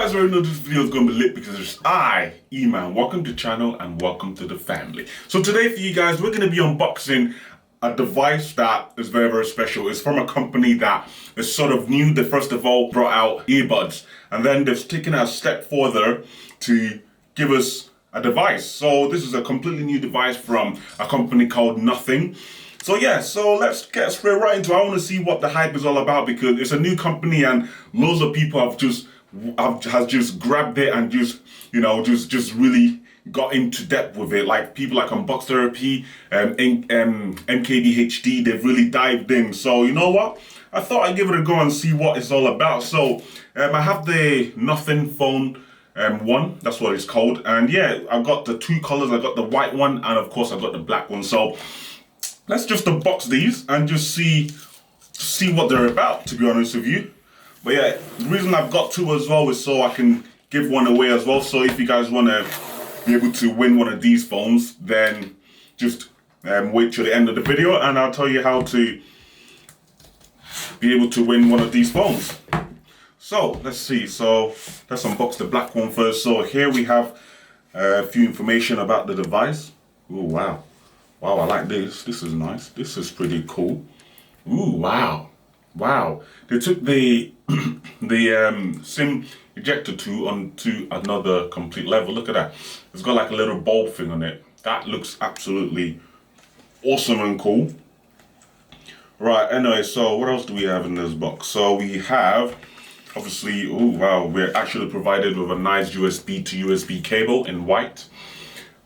guys already know this video is going to be lit because it's I, E-Man. Welcome to the channel and welcome to the family. So today for you guys, we're going to be unboxing a device that is very, very special. It's from a company that is sort of new. They first of all brought out earbuds, and then they've taken a step further to give us a device. So this is a completely new device from a company called Nothing. So yeah, so let's get straight right into it. I want to see what the hype is all about because it's a new company and loads of people have just grabbed it and just really got into depth with it. Like people like Unbox Therapy, MKBHD, they've really dived in. So you know what? I thought I'd give it a go and see what it's all about. So I have the Nothing Phone 1, that's what it's called. And yeah, I got the two colors. I got the white one and of course I got the black one. So let's just unbox these and just see what they're about, to be honest with you. But yeah, the reason I've got two as well is so I can give one away as well. So if you guys want to be able to win one of these phones, then just wait till the end of the video and I'll tell you how to be able to win one of these phones. So let's see. So let's unbox the black one first. So here we have a few information about the device. Oh wow. Wow, I like this. This is nice. This is pretty cool. Ooh, wow. Wow. They took the SIM ejector tool onto another complete level. Look at that. It's got like a little bulb thing on it. That looks absolutely awesome and cool. Right, anyway, so what else do we have in this box? So we have, obviously, oh wow, we're actually provided with a nice USB to USB cable in white.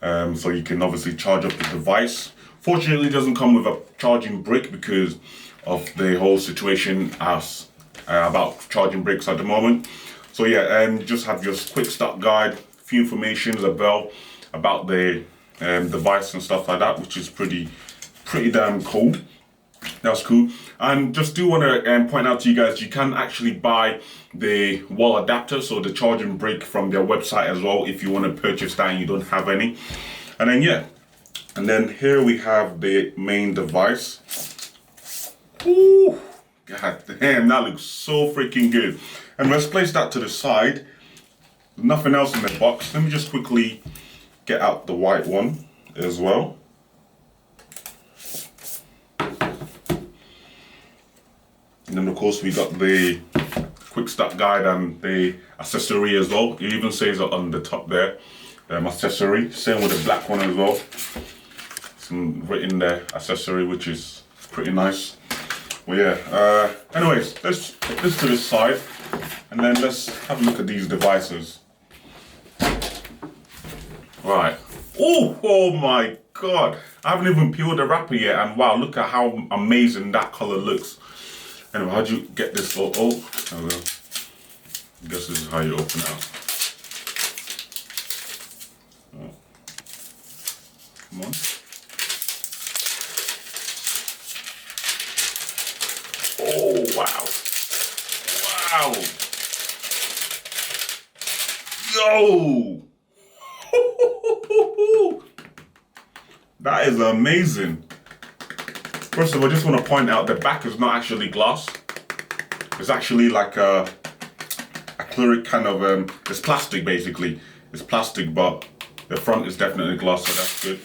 So you can obviously charge up the device. Fortunately, it doesn't come with a charging brick because of the whole situation as about charging bricks at the moment. So yeah, and just have your quick start guide, a few information about the device and stuff like that, which is pretty damn cool. That's cool. And just do want to point out to you guys, you can actually buy the wall adapter, so the charging brick from their website as well, if you want to purchase that and you don't have any. And then yeah, and then here we have the main device. Ooh, god damn, that looks so freaking good. And let's place that to the side. Nothing else in the box. Let me just quickly get out the white one as well. And then of course we got the quick start guide and the accessory as well. It even says it on the top there, accessory. Same with the black one as well. Some written there, accessory, which is pretty nice. Well yeah, anyways, let's put this to the side and then let's have a look at these devices. Right. Oh my god, I haven't even peeled the wrapper yet and wow, look at how amazing that color looks. Anyway, how'd you get this? Oh, there we go. I guess this is how you open it up. Oh. Come on. Oh, wow. Wow. Yo. That is amazing. First of all, I just want to point out the back is not actually glass. It's actually like a acrylic kind of, it's plastic basically. It's plastic, but the front is definitely glass, so that's good.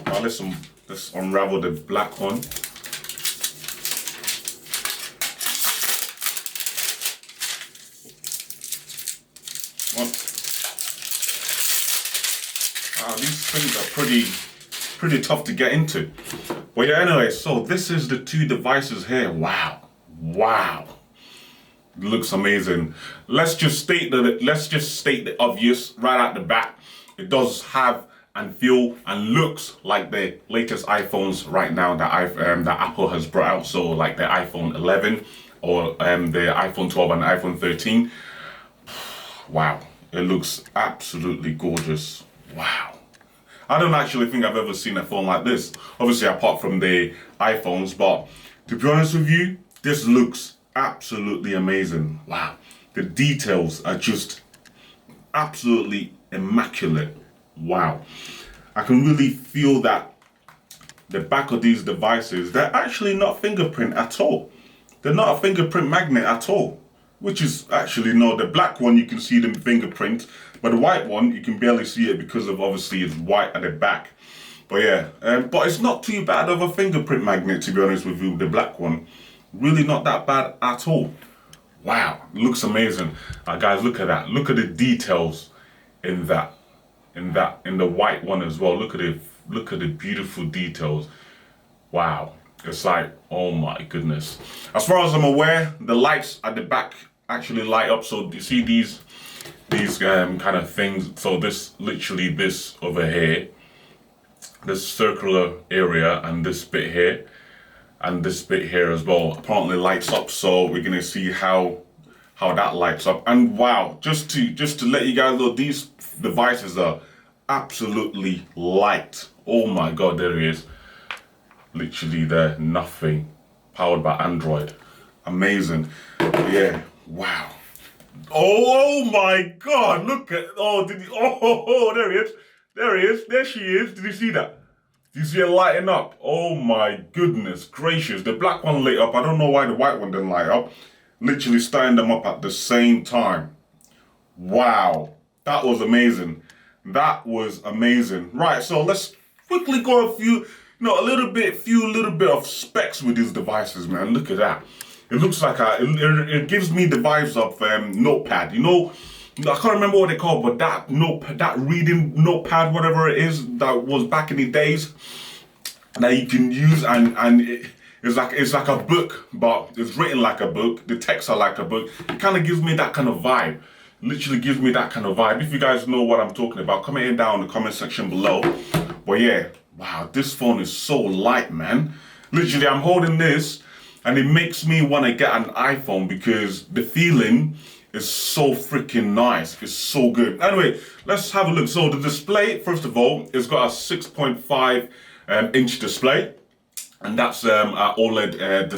Now let's unravel the black one. Wow, these things are pretty tough to get into. Well yeah, anyway, so this is the two devices here. Wow. It looks amazing. Let's just state the obvious right out the back. It does have and feel and looks like the latest iPhones right now that Apple has brought out. So like the iPhone 11 or the iPhone 12 and the iPhone 13. Wow, it looks absolutely gorgeous. Wow. I don't actually think I've ever seen a phone like this. Obviously, apart from the iPhones, but to be honest with you, this looks absolutely amazing. Wow. The details are just absolutely immaculate. Wow. I can really feel that the back of these devices, they're actually not fingerprint at all. They're not a fingerprint magnet at all. which is actually, no, the black one you can see the fingerprint, but the white one you can barely see it because of obviously it's white at the back. But yeah, but it's not too bad of a fingerprint magnet, to be honest with you, the black one. Really not that bad at all. Wow, looks amazing. Guys, look at that. Look at the details in that, in the white one as well. Look at the beautiful details. Wow, it's like, oh my goodness. As far as I'm aware, the lights at the back actually light up. So you see these kind of things. So this over here, this circular area, and this bit here, and this bit here as well, apparently lights up. So we're gonna see how that lights up. And wow, just to let you guys know, these devices are absolutely light. Oh my god, there it is. Literally there, nothing. Powered by Android. Amazing. Yeah, wow. Oh my god, look at, there he is. There he is, there she is. Did you see that? Did you see it lighting up? Oh my goodness gracious. The black one lit up. I don't know why the white one didn't light up. Literally starting them up at the same time. Wow, that was amazing. That was amazing. Right, so let's quickly go a few little bit of specs with these devices, man. Look at that. It looks like it gives me the vibes of Notepad. You know, I can't remember what they call, but that reading notepad, whatever it is, that was back in the days that you can use, and it's like a book, but it's written like a book. The texts are like a book. It kind of gives me that kind of vibe. Literally gives me that kind of vibe. If you guys know what I'm talking about, comment it down in the comment section below. But yeah, wow, this phone is so light, man. Literally, I'm holding this, and it makes me want to get an iPhone because the feeling is so freaking nice. It's so good. Anyway, let's have a look. So the display, first of all, it's got a 6.5 inch display, and that's an OLED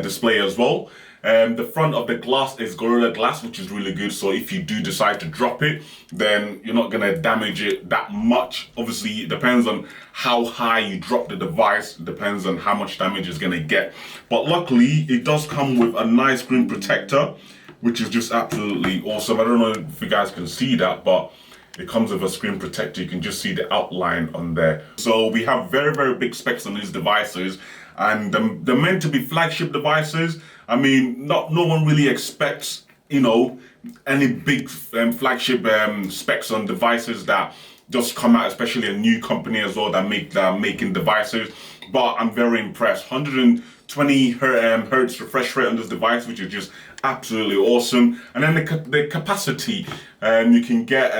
display as well. The front of the glass is Gorilla Glass, which is really good. So if you do decide to drop it, then you're not gonna damage it that much. Obviously, it depends on how high you drop the device. It depends on how much damage it's gonna get. But luckily, it does come with a nice screen protector, which is just absolutely awesome. I don't know if you guys can see that, but it comes with a screen protector. You can just see the outline on there. So we have very, very big specs on these devices, and they're meant to be flagship devices. I mean, no one really expects, any big flagship specs on devices that just come out, especially a new company as well that making devices. But I'm very impressed. 120 hertz refresh rate on this device, which is just absolutely awesome. And then the capacity, you can get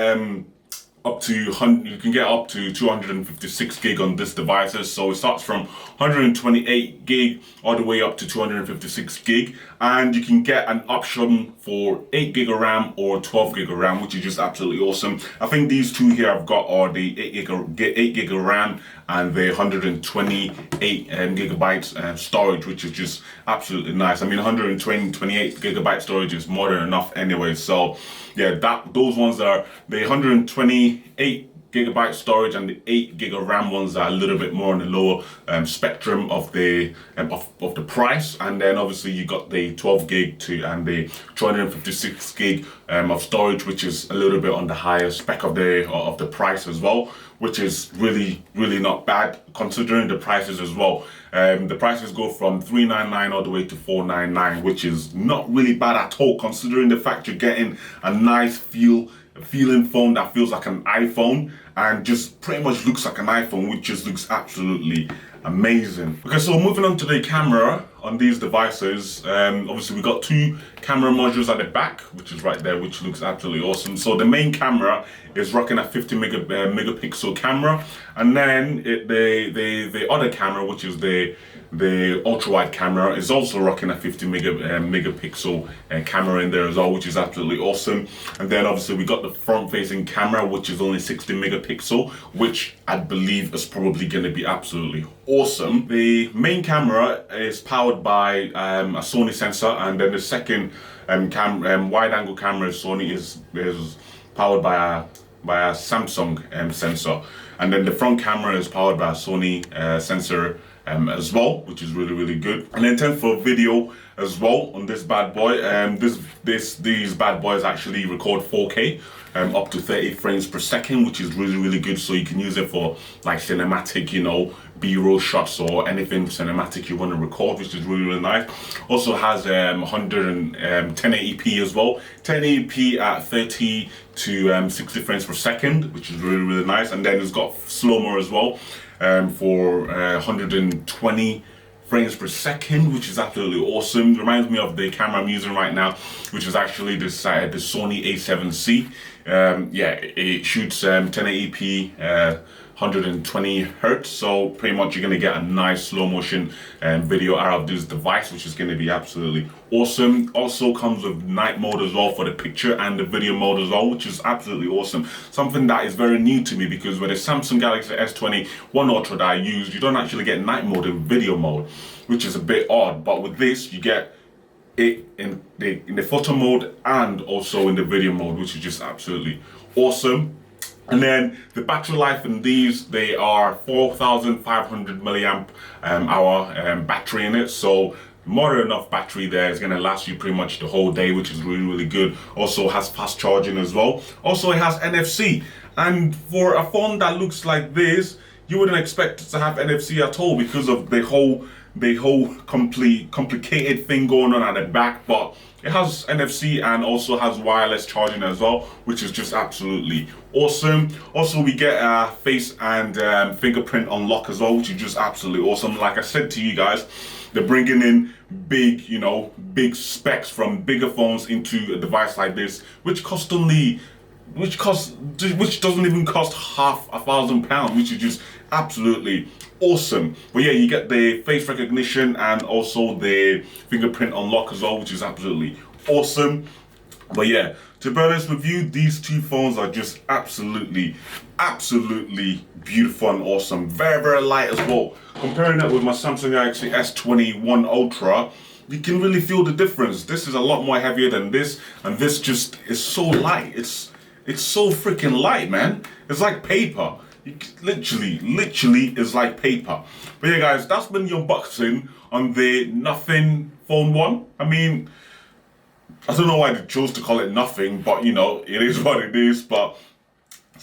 up to 256 gig on this devices. So it starts from 128 gig all the way up to 256 gig, and you can get an option for 8 gig of RAM or 12 gig of RAM, which is just absolutely awesome. I think these two here I've got are the 8 gig of RAM and the 128 gigabytes storage, which is just absolutely nice. I mean, 128 gigabyte storage is more than enough anyway. So yeah, those ones are the 128 gigabyte storage, and the 8 gig of RAM ones are a little bit more on the lower spectrum of the price. And then obviously you got the 12 gig and the 256 gig of storage, which is a little bit on the higher spec of the price as well, which is really, really not bad considering the prices as well. The prices go from $399 all the way to $499, which is not really bad at all considering the fact you're getting a nice feeling phone that feels like an iPhone and just pretty much looks like an iPhone, which just looks absolutely amazing. Okay, so moving on to the camera on these devices, obviously we got two camera modules at the back, which is right there, which looks absolutely awesome. So the main camera is rocking a 50 megapixel camera, and then the other camera, which is the ultra wide camera, is also rocking a 50 megapixel camera in there as well, which is absolutely awesome. And then obviously we got the front facing camera, which is only 60 megapixel, which I believe is probably going to be absolutely awesome. The main camera is powered by a Sony sensor, and then the second wide angle camera Sony is powered by a Samsung sensor, and then the front camera is powered by a Sony sensor as well, which is really, really good. And then in terms for video, as well on this bad boy. These bad boys actually record 4K, up to 30 frames per second, which is really good. So you can use it for like cinematic, you know, B-roll shots or anything cinematic you want to record, which is really nice. Also has 1080p as well, 1080p at 30 to 60 frames per second, which is really nice. And then it's got slow-mo as well, for 120 frames per second, which is absolutely awesome. Reminds me of the camera I'm using right now, which is actually the Sony A7C. Yeah, it shoots 1080p, 120 hertz, so pretty much you're going to get a nice slow motion video out of this device, which is going to be absolutely awesome. Also comes with night mode as well for the picture and the video mode as well, which is absolutely awesome. Something that is very new to me, because with the Samsung Galaxy S21 Ultra that I used, you don't actually get night mode and video mode, which is a bit odd. But with this, you get it in the photo mode and also in the video mode, which is just absolutely awesome. And then the battery life in these, they are 4,500 milliamp hour battery in it, so more than enough battery there. It's going to last you pretty much the whole day, which is really good. Also has fast charging as well. Also it has NFC, and for a phone that looks like this, you wouldn't expect it to have NFC at all because of the whole complicated thing going on at the back. But it has NFC and also has wireless charging as well, which is just absolutely awesome. Also, we get a face and fingerprint unlock as well, which is just absolutely awesome. Like I said to you guys, they're bringing in big, you know, big specs from bigger phones into a device like this, which doesn't even cost half £1,000, which is just absolutely awesome. But yeah, you get the face recognition and also the fingerprint unlock as well, which is absolutely awesome. But yeah, to be honest with you, these two phones are just absolutely beautiful and awesome. Very light as well. Comparing it with my Samsung Galaxy S21 Ultra, you can really feel the difference. This is a lot more heavier than this, and this just is so light. It's so freaking light, man. It's like paper. Literally is like paper. But yeah, guys, that's been the unboxing on the Nothing Phone 1. I mean, I don't know why they chose to call it Nothing, but you know, it is what it is. But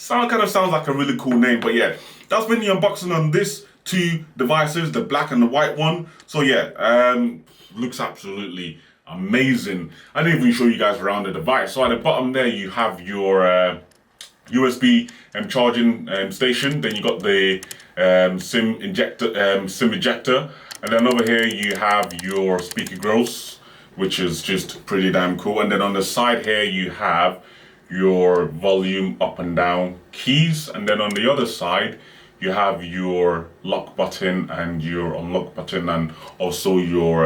kind of sounds like a really cool name. But yeah, that's been the unboxing on this two devices, the black and the white one. So yeah, looks absolutely amazing. I didn't even show you guys around the device. So at the bottom there, you have your USB charging station. Then you got the SIM ejector, and then over here you have your speaker grills, which is just pretty damn cool. And then on the side here you have your volume up and down keys, and then on the other side you have your lock button and your unlock button, and also your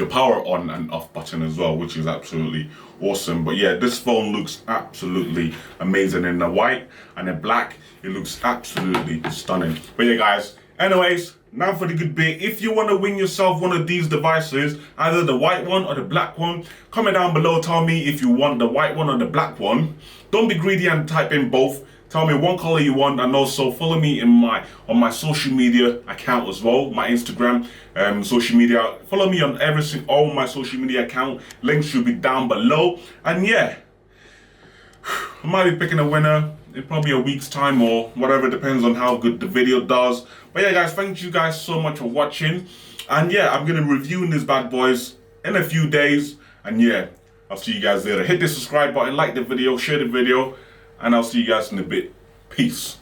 power on and off button as well, which is absolutely awesome. But yeah, this phone looks absolutely amazing in the white and the black. It looks absolutely stunning. But yeah, guys, anyways, now for the good bit. If you want to win yourself one of these devices, either the white one or the black one, comment down below, tell me if you want the white one or the black one. Don't be greedy and type in both. Tell me one color you want, and also follow me on my social media account as well, my Instagram, social media. Follow me on all my social media account. Links should be down below. And yeah, I might be picking a winner in probably a week's time or whatever, depends on how good the video does. But yeah, guys, thank you guys so much for watching. And yeah, I'm gonna review these bad boys in a few days. And yeah, I'll see you guys later. Hit the subscribe button, like the video, share the video, and I'll see you guys in a bit. Peace.